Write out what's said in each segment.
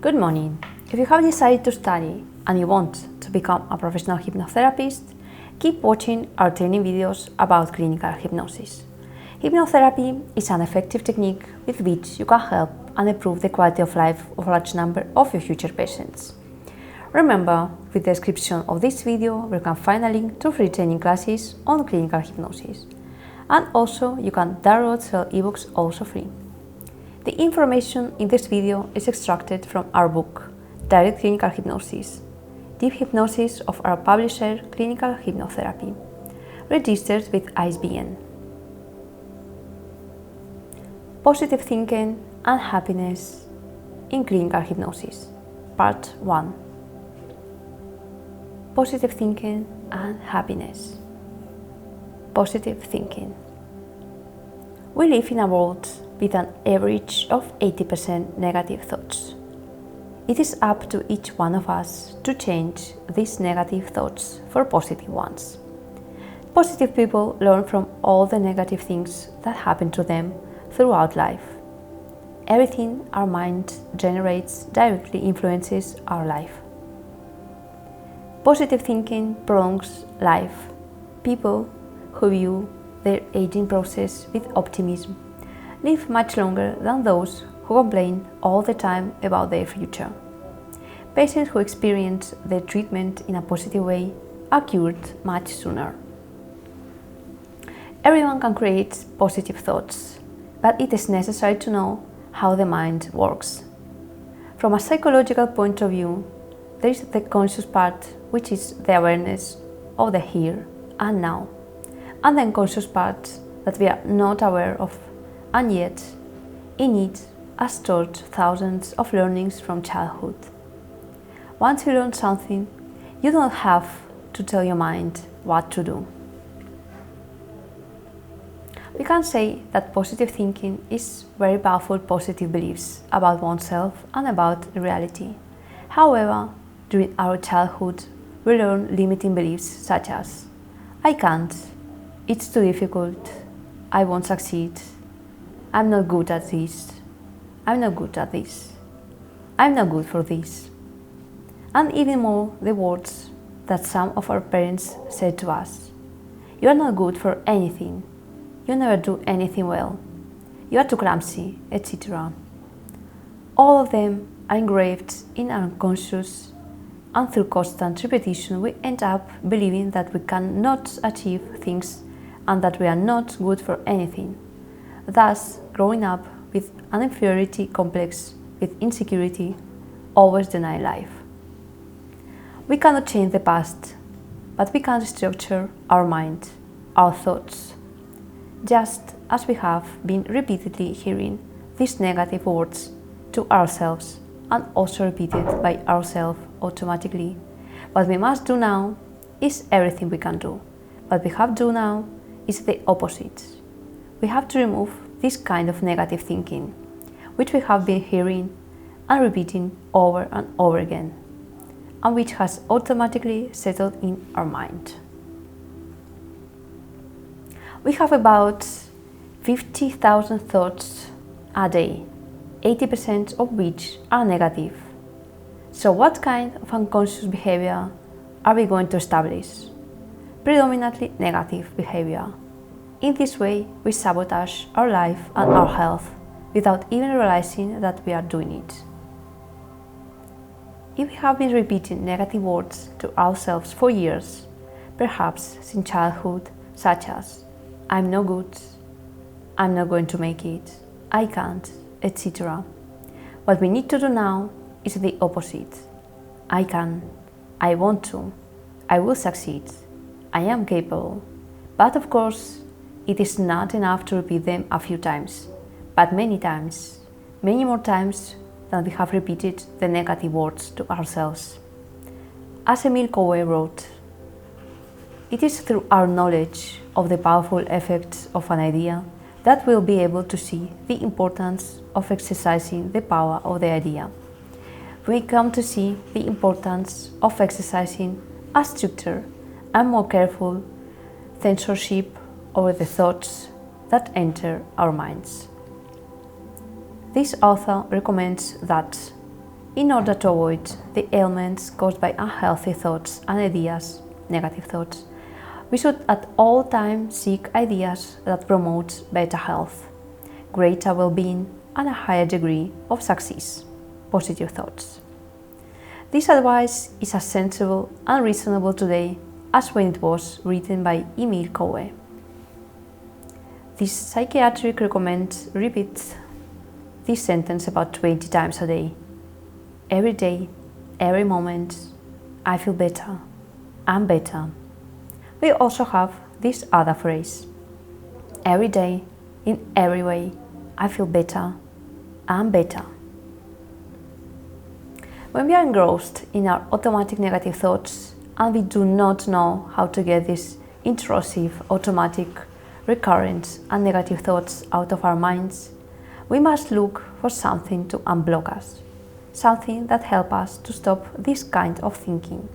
Good morning. If you have decided to study and you want to become a professional hypnotherapist, keep watching our training videos about clinical hypnosis. Hypnotherapy is an effective technique with which you can help and improve the quality of life of a large number of your future patients. Remember, with the description of this video, you can find a link to free training classes on clinical hypnosis. And also, you can download several ebooks also free. The information in this video is extracted from our book, Direct Clinical Hypnosis, Deep Hypnosis of our publisher, Clinical Hypnotherapy, registered with ISBN. Positive Thinking and Happiness in Clinical Hypnosis, Part 1. Positive Thinking and Happiness. Positive Thinking. We live in a world with an average of 80% negative thoughts. It is up to each one of us to change these negative thoughts for positive ones. Positive people learn from all the negative things that happen to them throughout life. Everything our mind generates directly influences our life. Positive thinking prolongs life. People who view their aging process with optimism live much longer than those who complain all the time about their future. Patients who experience their treatment in a positive way are cured much sooner. Everyone can create positive thoughts, but it is necessary to know how the mind works. From a psychological point of view, there is the conscious part, which is the awareness of the here and now, and the unconscious part that we are not aware of, and yet in it are stored thousands of learnings from childhood. Once you learn something, you don't have to tell your mind what to do. We can say that positive thinking is very powerful positive beliefs about oneself and about reality. However, during our childhood, we learn limiting beliefs such as I can't, it's too difficult, I won't succeed, I'm not good at this, I'm not good at this, I'm not good for this. And even more the words that some of our parents said to us. You are not good for anything, you never do anything well, you are too clumsy, etc. All of them are engraved in our unconscious, and through constant repetition we end up believing that we cannot achieve things and that we are not good for anything, thus growing up with an inferiority complex, with insecurity, always deny life. We cannot change the past, but we can structure our mind, our thoughts, just as we have been repeatedly hearing these negative words to ourselves and also repeated by ourselves automatically. What we must do now is everything we can do. What we have to do now is the opposite. We have to remove this kind of negative thinking, which we have been hearing and repeating over and over again, and which has automatically settled in our mind. We have about 50,000 thoughts a day, 80% of which are negative. So what kind of unconscious behavior are we going to establish? Predominantly negative behavior. In this way, we sabotage our life and our health without even realizing that we are doing it. If we have been repeating negative words to ourselves for years, perhaps since childhood, such as I'm no good, I'm not going to make it, I can't, etc. What we need to do now is the opposite. I can, I want to, I will succeed, I am capable. But of course, it is not enough to repeat them a few times, but many times, many more times than we have repeated the negative words to ourselves. As Emil Coué wrote, it is through our knowledge of the powerful effects of an idea that we'll be able to see the importance of exercising the power of the idea. We come to see the importance of exercising a stricter and more careful censorship over the thoughts that enter our minds. This author recommends that In order to avoid the ailments caused by unhealthy thoughts and ideas, negative thoughts, we should at all times seek ideas that promote better health, greater well-being, and a higher degree of success, positive thoughts. This advice is as sensible and reasonable today as when it was written by Emil Coué. This psychiatric recommends repeat this sentence about 20 times a day. Every day, every moment, I feel better, I'm better. We also have this other phrase. Every day, in every way, I feel better, I'm better. When we are engrossed in our automatic negative thoughts and we do not know how to get these intrusive, automatic, recurrent and negative thoughts out of our minds, we must look for something to unblock us, something that helps us to stop this kind of thinking.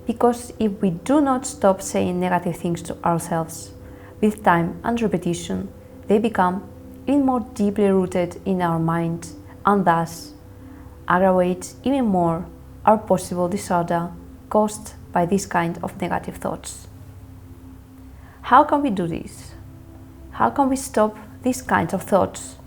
Because if we do not stop saying negative things to ourselves, with time and repetition, they become even more deeply rooted in our mind and thus aggravate even more our possible disorder caused by this kind of negative thoughts. How can we do this? How can we stop this kind of thoughts?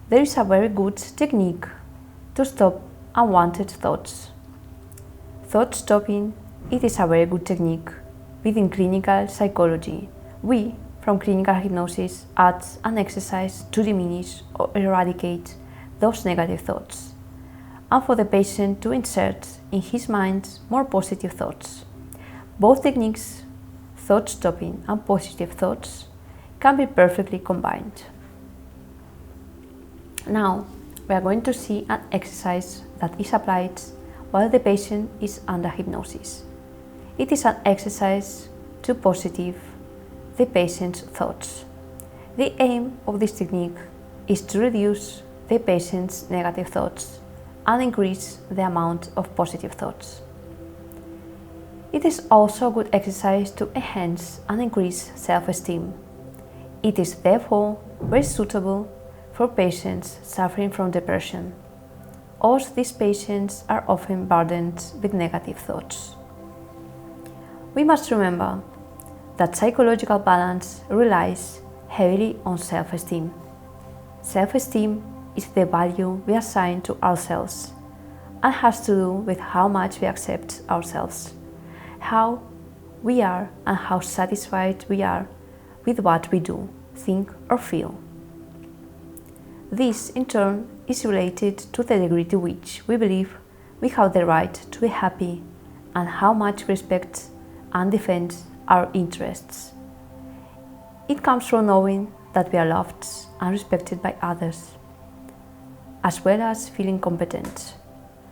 There is a very good technique to stop unwanted thoughts. Thought stopping, it is a very good technique. Within clinical psychology, we, from clinical hypnosis, add an exercise to diminish or eradicate those negative thoughts, and for the patient to insert in his mind more positive thoughts. Both techniques, thought stopping and positive thoughts, can be perfectly combined. Now, we are going to see an exercise that is applied while the patient is under hypnosis. It is an exercise to positive the patient's thoughts. The aim of this technique is to reduce the patient's negative thoughts and increase the amount of positive thoughts. It is also a good exercise to enhance and increase self-esteem. It is therefore very suitable for patients suffering from depression, as these patients are often burdened with negative thoughts. We must remember that psychological balance relies heavily on self-esteem. Self-esteem is the value we assign to ourselves and has to do with how much we accept ourselves, how we are and how satisfied we are with what we do, think or feel. This, in turn, is related to the degree to which we believe we have the right to be happy and how much we respect and defend our interests. It comes from knowing that we are loved and respected by others, as well as feeling competent,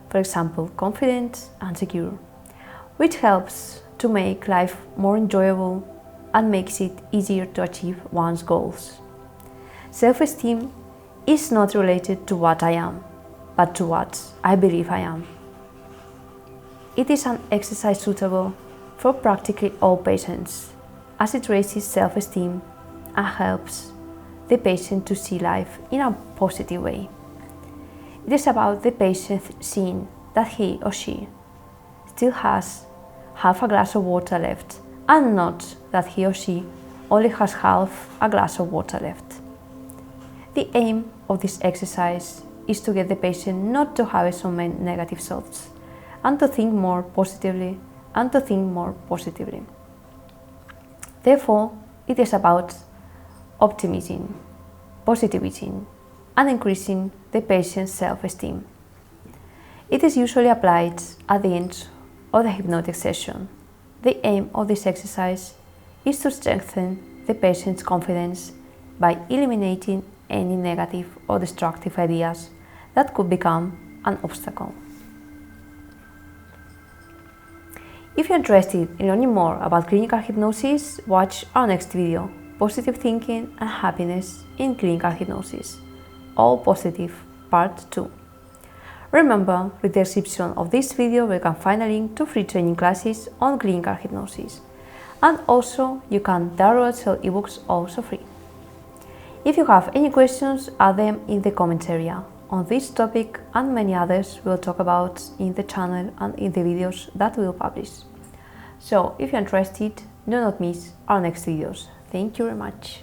for example, confident and secure, which helps to make life more enjoyable and makes it easier to achieve one's goals. Self-esteem is not related to what I am, but to what I believe I am. It is an exercise suitable for practically all patients, as it raises self-esteem and helps the patient to see life in a positive way. It is about the patient seeing that he or she still has half a glass of water left, and not that he or she only has half a glass of water left. The aim of this exercise is to get the patient not to have so many negative thoughts and to think more positively and to think more positively. Therefore, it is about optimizing, positivizing, and increasing the patient's self-esteem. It is usually applied at the end of the hypnotic session. The aim of this exercise is to strengthen the patient's confidence by eliminating any negative or destructive ideas that could become an obstacle. If you're interested in learning more about clinical hypnosis, watch our next video, Positive Thinking and Happiness in Clinical Hypnosis, All Positive, Part 2. Remember, with the description of this video you can find a link to free training classes on clinical hypnosis, and also you can download some ebooks also free. If you have any questions, add them in the comments area on this topic and many others we'll talk about in the channel and in the videos that we'll publish. So if you're interested, do not miss our next videos. Thank you very much.